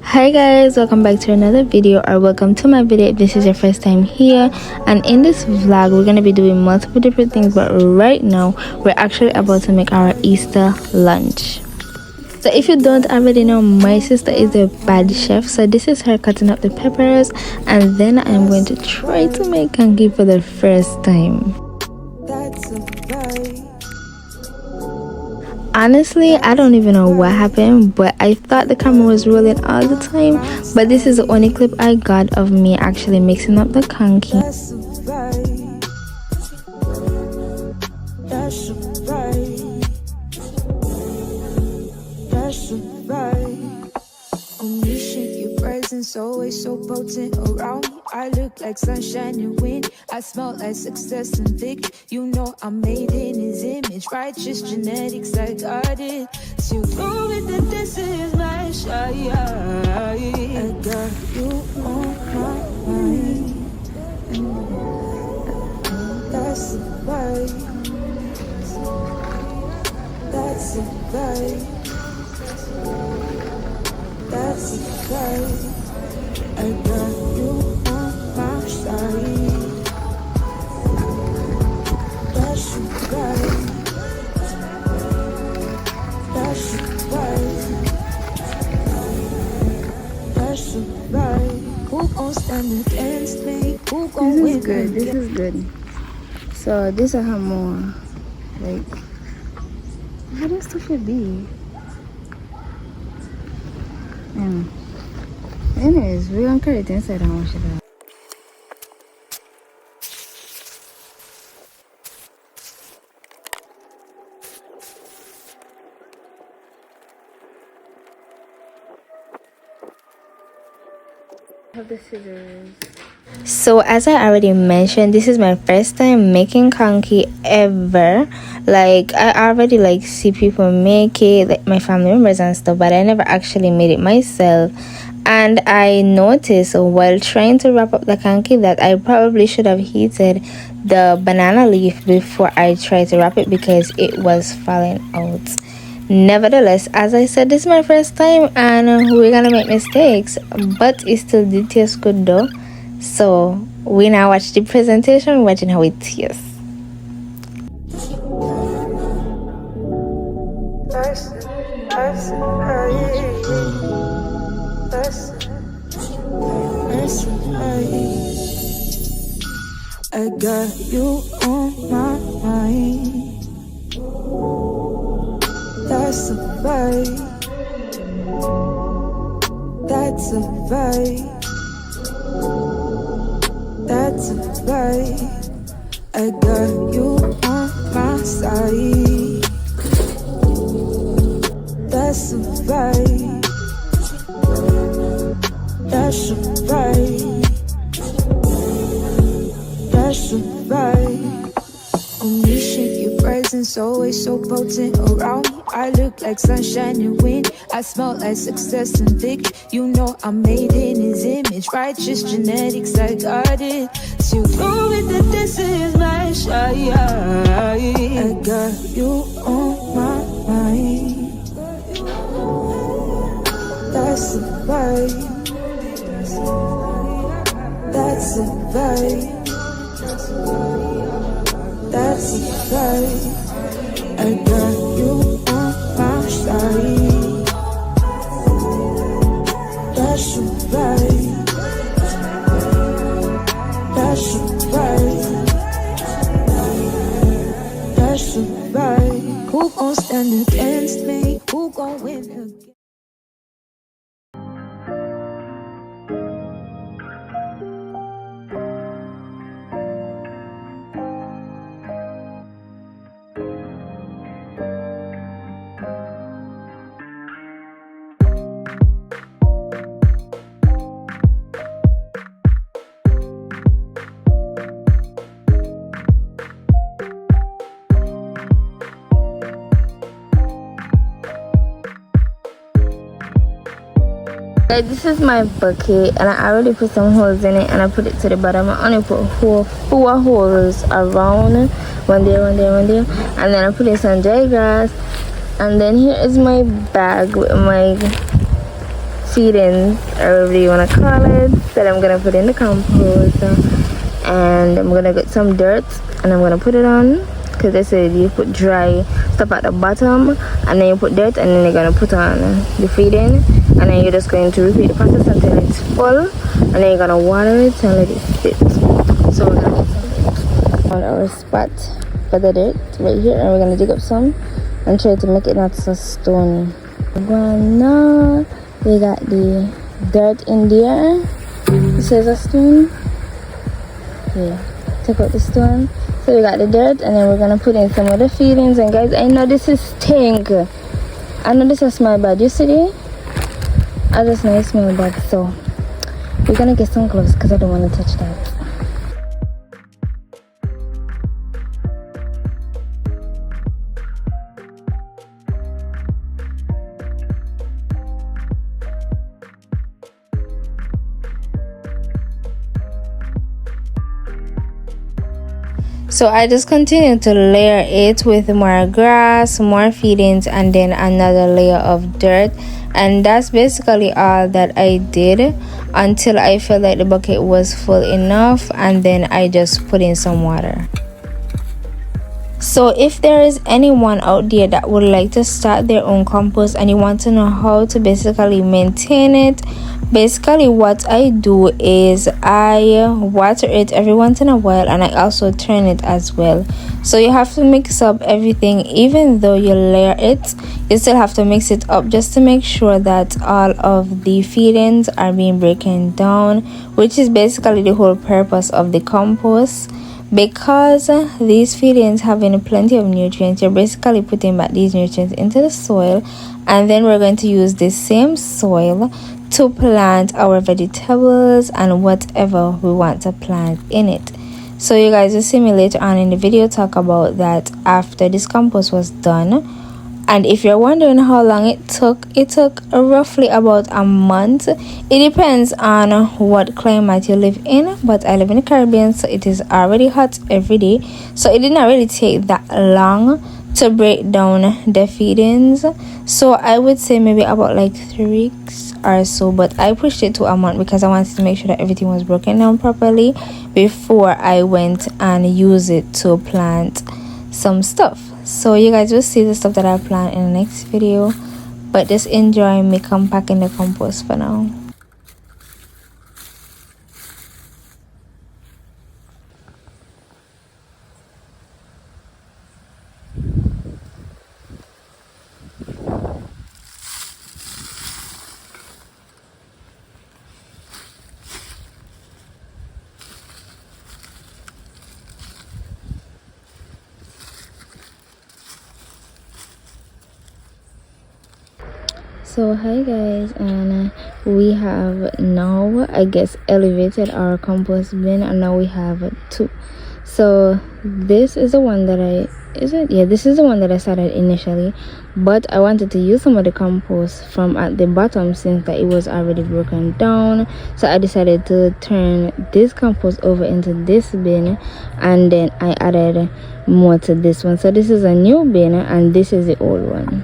Hi guys, welcome back to another video, or welcome to my video if this is your first time here. And in this vlog we're going to be doing multiple different things, but right now we're actually about to make our Easter lunch. So if you don't already know, my sister is a bad chef, so this is her cutting up the peppers, and then I'm going to try to make Conkie for the first time. Honestly, I don't even know what happened, but I thought the camera was rolling all the time, but this is the only clip I got of me actually mixing up the Conkie. Always so potent around me. I look like sunshine and wind. I smell like success and victory. You know I'm made in his image. Righteous genetics, I got it. So go with the this is my shot. I got you on my mind. That's a vibe. That's a vibe. That's a vibe. I got you on my side. That's right. That's right. That's right. Who gon' stand against me? Who gon' win? This is good. This is good. So this I have more. Like, how does stuff should be? Anyways, we're gonna cut it inside and wash it out. I have the scissors. So as I already mentioned, this is my first time making Conkie ever. Like, I already like see people make it, like my family members and stuff, but I never actually made it myself. And I noticed while trying to wrap up the Conkie that I probably should have heated the banana leaf before I tried to wrap it, because it was falling out. Nevertheless, as I said, this is my first time and we're gonna make mistakes, but it still did taste good though. So we now watch the presentation, watching how it tastes. I got you on my mind. That's a vibe. That's a vibe. That's a vibe. I got you on my side. That's a vibe. That's a vibe. That's a vibe. Omniscient, your presence always so potent around me. I look like sunshine and wind. I smell like success and victory. You know I'm made in his image. Righteous genetics, I got it. So go with the this is my shot. I got you on my mind. That's a vibe. That's a vibe. That's a vibe. I got you on my side. That's a vibe. That's a vibe. That's a vibe. Who gon' stand against me? Who gon' win again? Like, this is my bucket and I already put some holes in it and I put it to the bottom. I only put four holes around, one there, and then I put in some dry grass And then here is my bag with my seedings, or whatever you want to call it, that I'm gonna put in the compost. And I'm gonna get some dirt and I'm gonna put it on, because they said you put dry stuff at the bottom and then you put dirt and then you're gonna put on the feeding, and then you're just going to repeat the process until it's full, and then you're gonna water it and let it sit. So we're gonna get on our spot for the dirt right here, and we're gonna dig up some and try to make it not so stony. Now we got the dirt in there. This is a stone. Yeah, take out the stone. So we got the dirt, and then we're gonna put in some of the feedings. And guys, I know this is stink. I know this is smell bad. You see it? I just know it smells bad. So we're gonna get some gloves because I don't want to touch that. So I just continue to layer it with more grass, more feedings, and then another layer of dirt. And that's basically all that I did until I felt like the bucket was full enough, and then I just put in some water. So if there is anyone out there that would like to start their own compost and you want to know how to basically maintain it, basically what I do is I water it every once in a while, and I also turn it as well. So you have to mix up everything. Even though you layer it, you still have to mix it up just to make sure that all of the feedings are being broken down, which is basically the whole purpose of the compost. Because these feedings having plenty of nutrients, you're basically putting back these nutrients into the soil, and then we're going to use this same soil to plant our vegetables and whatever we want to plant in it. So you guys will see me later on in the video talk about that after this compost was done. And if you're wondering how long it took roughly about a month. It depends on what climate you live in, but I live in the Caribbean, so it is already hot every day, so it did not really take that long to break down the feedings. So I would say maybe about like 3 weeks or so, but I pushed it to a month because I wanted to make sure that everything was broken down properly before I went and used it to plant some stuff. So you guys will see the stuff that I plan in the next video, but just enjoy me compacting the compost for now. So hi guys, and we have now, I guess, elevated our compost bin, and now we have 2. So this is the one that this is the one that I started initially, but I wanted to use some of the compost from at the bottom since that it was already broken down. So I decided to turn this compost over into this bin, and then I added more to this one. So this is a new bin and this is the old one.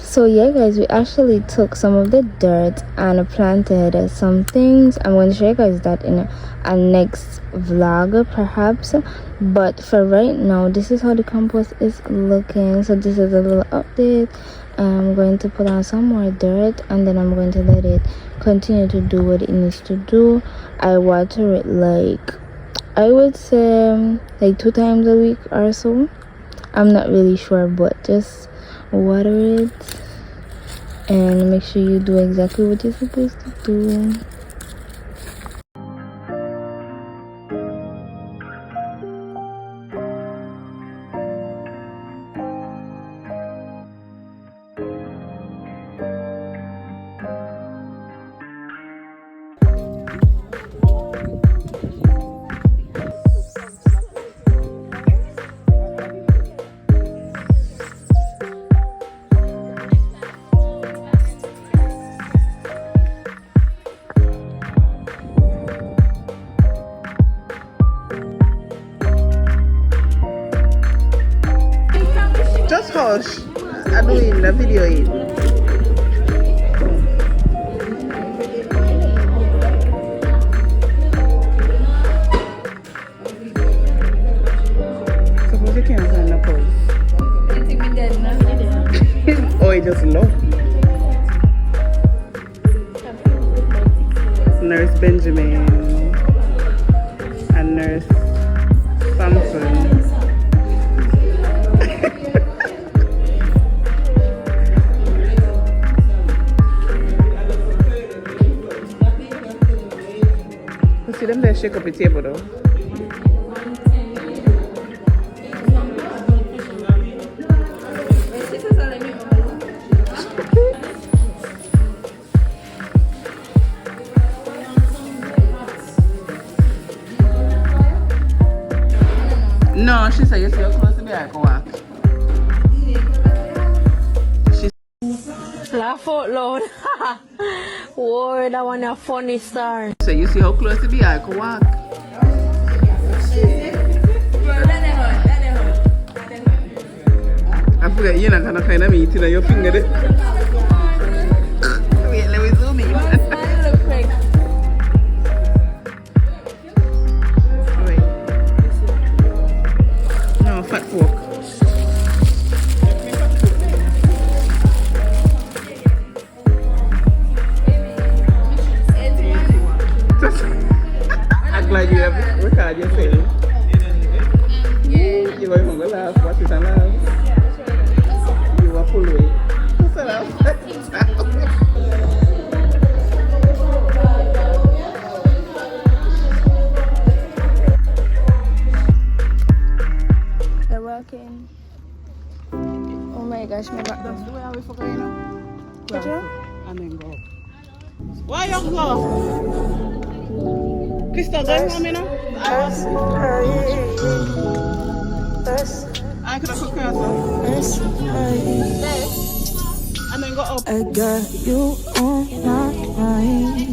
So yeah guys, we actually took some of the dirt and planted some things. I'm going to show you guys that in a next vlog perhaps, but for right now this is how the compost is looking. So this is a little update. I'm going to put on some more dirt, and then I'm going to let it continue to do what it needs to do. I water it like, I would say like 2 times a week or so. I'm not really sure, but just water it and make sure you do exactly what you're supposed to do. doing the video in. Suppose you can't find the pose. Oh, I just love. Nurse Benjamin and Nurse Samson. You see them there shake up the table though. No, she said you see how close to me I can walk. Laugh out loud. Whoa, that one a funny star. So you see how close to me I can walk. I forget you're not gonna kind of meet in your finger there. Wait, let me zoom in. Wait. No, fat fork. Act like you have record yourself. You were going to laugh, watch it and laugh. You were full way. What's that laugh? They're working. Oh my gosh, my back. That's the way we fuck you know. Picture? And then go. Why you go? Crystal, go home, you know? I could have cooked yourself. And then go up. I got you on my mind.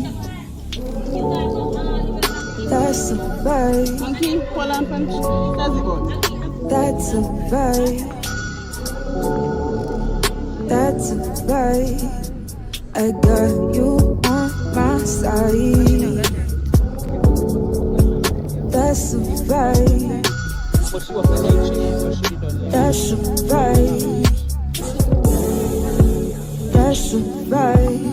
That's a vibe. Conkie, hold on, punch. That's the gun. That's a vibe. That's a vibe. I got you on my side. That's a vibe. But she was saying she done it. That's a vibe. That's a vibe.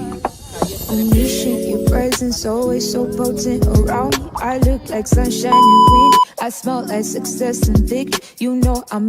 When you shake your presence, always so potent around me. I look like sunshine and wind. I smell like success and victory. You know I'm